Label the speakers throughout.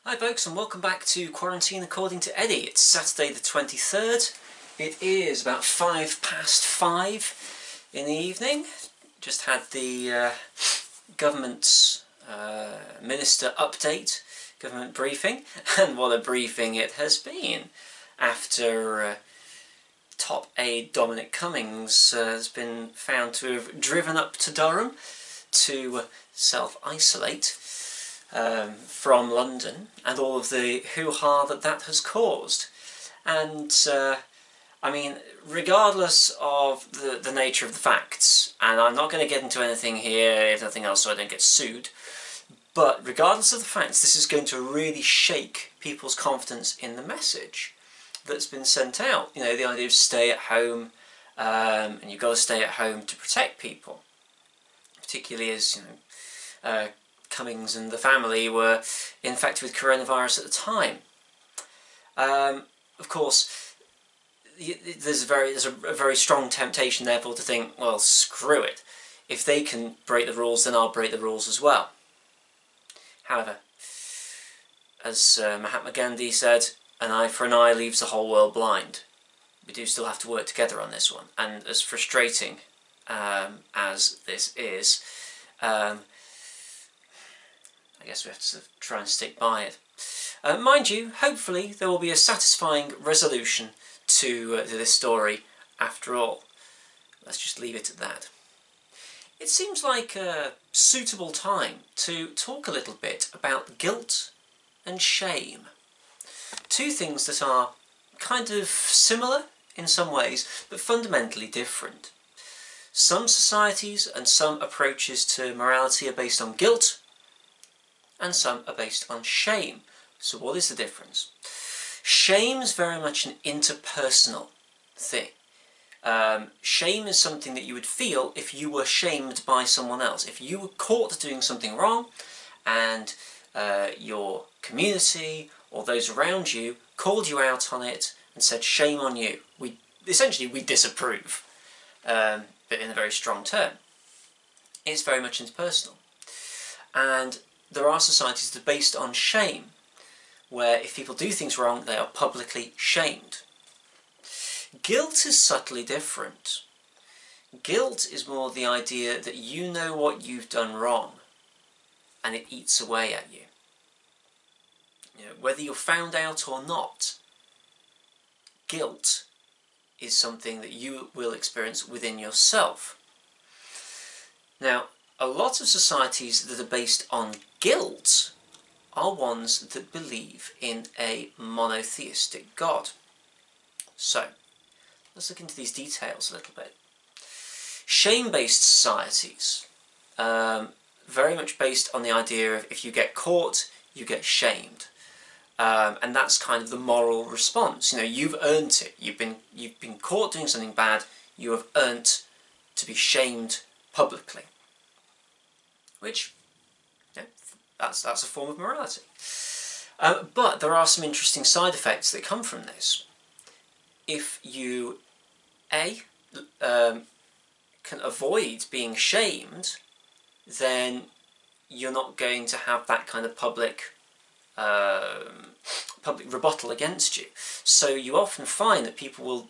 Speaker 1: Hi folks, and welcome back to Quarantine According to Eddie. It's Saturday the 23rd. It is about 5 past 5 in the evening. Just had the government's minister update, government briefing, and what a briefing it has been after top aide Dominic Cummings has been found to have driven up to Durham to self-isolate from London, and all of the hoo-ha that has caused. And I mean, regardless of the nature of the facts, and I'm not going to get into anything here, if nothing else, so I don't get sued, but regardless of the facts, this is going to really shake people's confidence in the message that's been sent out. You know, the idea of stay at home, and you've got to stay at home to protect people, particularly as, you know, Cummings and the family were infected with coronavirus at the time. Of course, there's a very strong temptation, therefore, to think, well, screw it. If they can break the rules, then I'll break the rules as well. However, as Mahatma Gandhi said, an eye for an eye leaves the whole world blind. We do still have to work together on this one, and as frustrating as this is, I guess we have to sort of try and stick by it. Mind you, hopefully there will be a satisfying resolution to this story after all. Let's just leave it at that. It seems like a suitable time to talk a little bit about guilt and shame. Two things that are kind of similar in some ways, but fundamentally different. Some societies and some approaches to morality are based on guilt, and some are based on shame. So what is the difference? Shame is very much an interpersonal thing. Shame is something that you would feel if you were shamed by someone else. If you were caught doing something wrong and your community or those around you called you out on it and said, shame on you. We disapprove, but in a very strong term. It's very much interpersonal. And there are societies that are based on shame, where if people do things wrong, they are publicly shamed. Guilt is subtly different. Guilt is more the idea that you know what you've done wrong, and it eats away at you. You know, whether you're found out or not, guilt is something that you will experience within yourself. Now, a lot of societies that are based on guilt are ones that believe in a monotheistic God. So, let's look into these details a little bit. Shame-based societies, very much based on the idea of if you get caught, you get shamed. And that's kind of the moral response. You know, you've earned it. You've been caught doing something bad. You have earned to be shamed publicly. Which, yeah, that's a form of morality. But there are some interesting side effects that come from this. If you, can avoid being shamed, then you're not going to have that kind of public rebuttal against you. So you often find that people will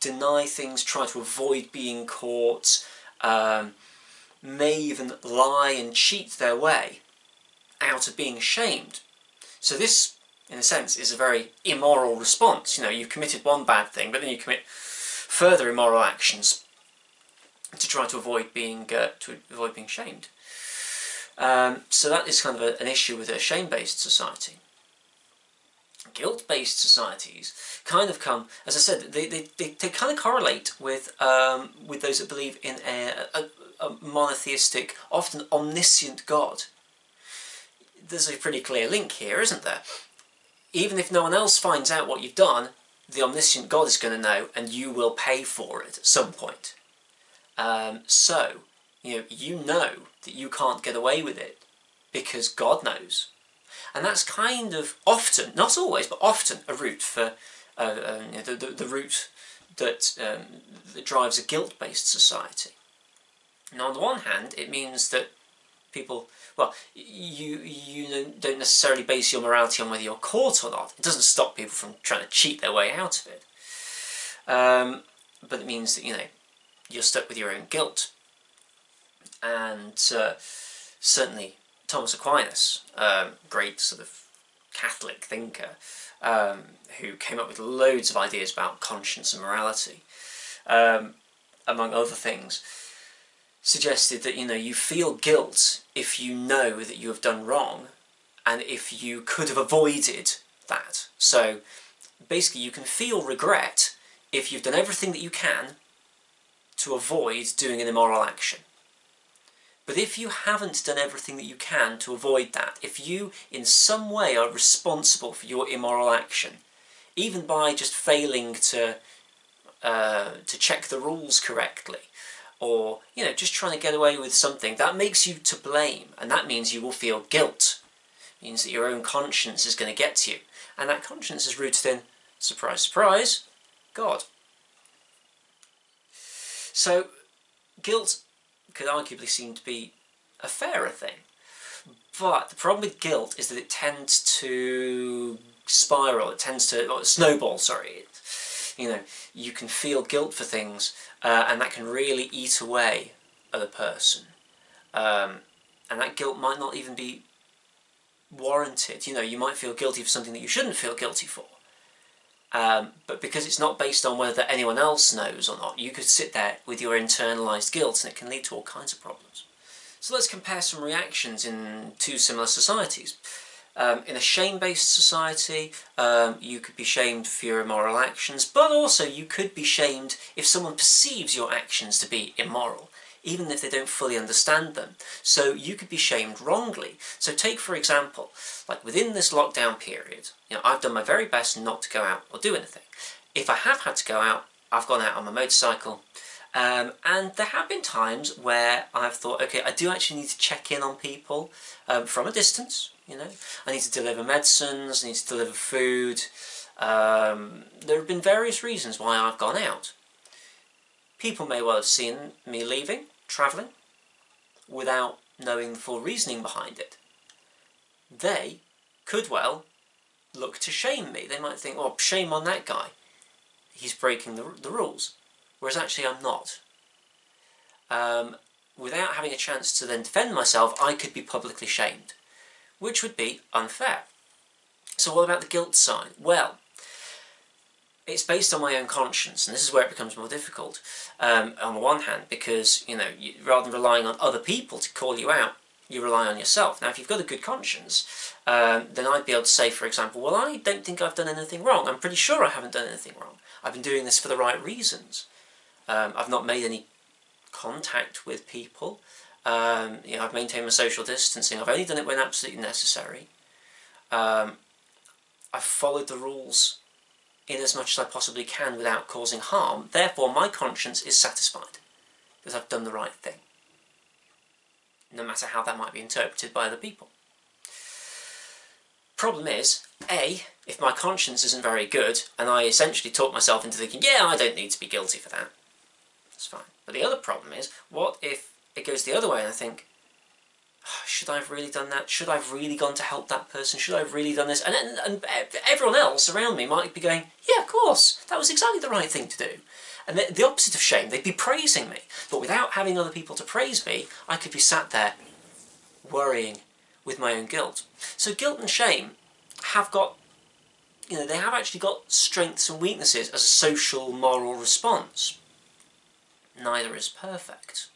Speaker 1: deny things, try to avoid being caught, may even lie and cheat their way out of being shamed. So this, in a sense, is a very immoral response. You know, you've committed one bad thing, but then you commit further immoral actions to try to avoid being shamed. So that is kind of an issue with a shame-based society. Guilt-based societies kind of come, as I said, they kind of correlate with those that believe in a monotheistic, often omniscient God. There's a pretty clear link here, isn't there? Even if no one else finds out what you've done, the omniscient God is going to know, and you will pay for it at some point. So, you know that you can't get away with it because God knows. And that's kind of often, not always, but often a route for the route that drives a guilt-based society. Now, on the one hand, it means that People, well, you don't necessarily base your morality on whether you're caught or not. It doesn't stop people from trying to cheat their way out of it. But it means that, you're stuck with your own guilt. And certainly Thomas Aquinas, great sort of Catholic thinker, who came up with loads of ideas about conscience and morality, among other things, suggested that you feel guilt if you know that you have done wrong, and if you could have avoided that. So basically, you can feel regret if you've done everything that you can to avoid doing an immoral action. But if you haven't done everything that you can to avoid that, if you in some way are responsible for your immoral action, even by just failing to check the rules correctly, or just trying to get away with something, that makes you to blame, and that means you will feel guilt. It means that your own conscience is going to get to you, and that conscience is rooted in, surprise, surprise, God. So guilt could arguably seem to be a fairer thing, but the problem with guilt is that it tends to spiral, it tends to snowball, sorry. You can feel guilt for things, and that can really eat away at a person, and that guilt might not even be warranted. You might feel guilty for something that you shouldn't feel guilty for, but because it's not based on whether anyone else knows or not, you could sit there with your internalised guilt, and it can lead to all kinds of problems. So let's compare some reactions in two similar societies. In a shame-based society, you could be shamed for your immoral actions, but also you could be shamed if someone perceives your actions to be immoral, even if they don't fully understand them. So you could be shamed wrongly. So take, for example, like within this lockdown period, I've done my very best not to go out or do anything. If I have had to go out, I've gone out on my motorcycle, and there have been times where I've thought, okay, I do actually need to check in on people from a distance. I need to deliver medicines, I need to deliver food. There have been various reasons why I've gone out. People may well have seen me leaving, travelling, without knowing the full reasoning behind it. They could well look to shame me. They might think, oh, shame on that guy, he's breaking the rules. Whereas actually I'm not. Without having a chance to then defend myself, I could be publicly shamed, which would be unfair. So what about the guilt side? Well, it's based on my own conscience, and this is where it becomes more difficult. On the one hand, because rather than relying on other people to call you out, you rely on yourself. Now, if you've got a good conscience, then I'd be able to say, for example, well, I don't think I've done anything wrong. I'm pretty sure I haven't done anything wrong. I've been doing this for the right reasons. I've not made any contact with people. I've maintained my social distancing. I've only done it when absolutely necessary. I've followed the rules in as much as I possibly can without causing harm. Therefore, my conscience is satisfied because I've done the right thing, no matter how that might be interpreted by other people. Problem is, A, if my conscience isn't very good, and I essentially talk myself into thinking, yeah, I don't need to be guilty for that, that's fine. But the other problem is, what if it goes the other way and I think, oh, should I have really done that? Should I have really gone to help that person? Should I have really done this? And everyone else around me might be going, yeah, of course, that was exactly the right thing to do. And the opposite of shame, they'd be praising me. But without having other people to praise me, I could be sat there worrying with my own guilt. So guilt and shame have got, they have actually got strengths and weaknesses as a social, moral response. Neither is perfect.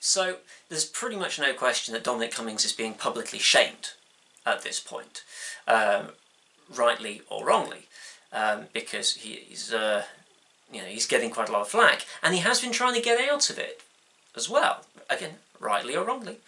Speaker 1: So there's pretty much no question that Dominic Cummings is being publicly shamed at this point, rightly or wrongly, because he's getting quite a lot of flack, and he has been trying to get out of it as well, again, rightly or wrongly.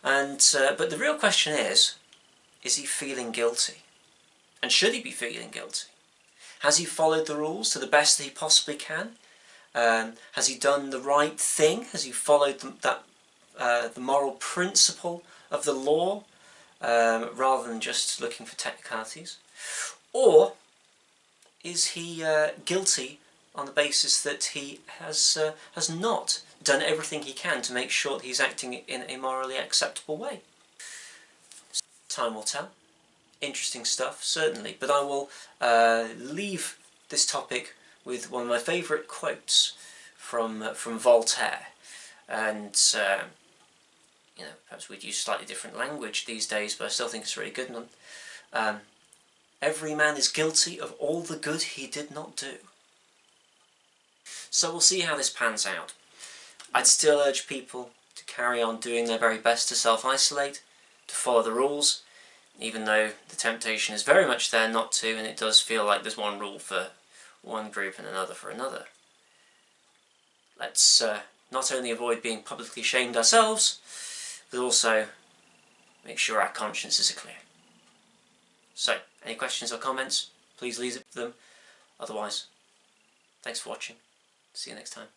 Speaker 1: And but the real question is he feeling guilty? And should he be feeling guilty? Has he followed the rules to the best that he possibly can? Has he done the right thing? Has he followed the moral principle of the law, rather than just looking for technicalities? Or is he guilty on the basis that he has not done everything he can to make sure that he's acting in a morally acceptable way. Time will tell. Interesting stuff, certainly, but I will leave this topic with one of my favourite quotes from Voltaire, and you know, perhaps we'd use slightly different language these days, but I still think it's a really good one. Every man is guilty of all the good he did not do. So we'll see how this pans out. I'd still urge people to carry on doing their very best to self-isolate, to follow the rules, even though the temptation is very much there not to, and it does feel like there's one rule for one group and another for another. Let's not only avoid being publicly shamed ourselves, but also make sure our consciences are clear. So, any questions or comments, please leave them. Otherwise, thanks for watching. See you next time.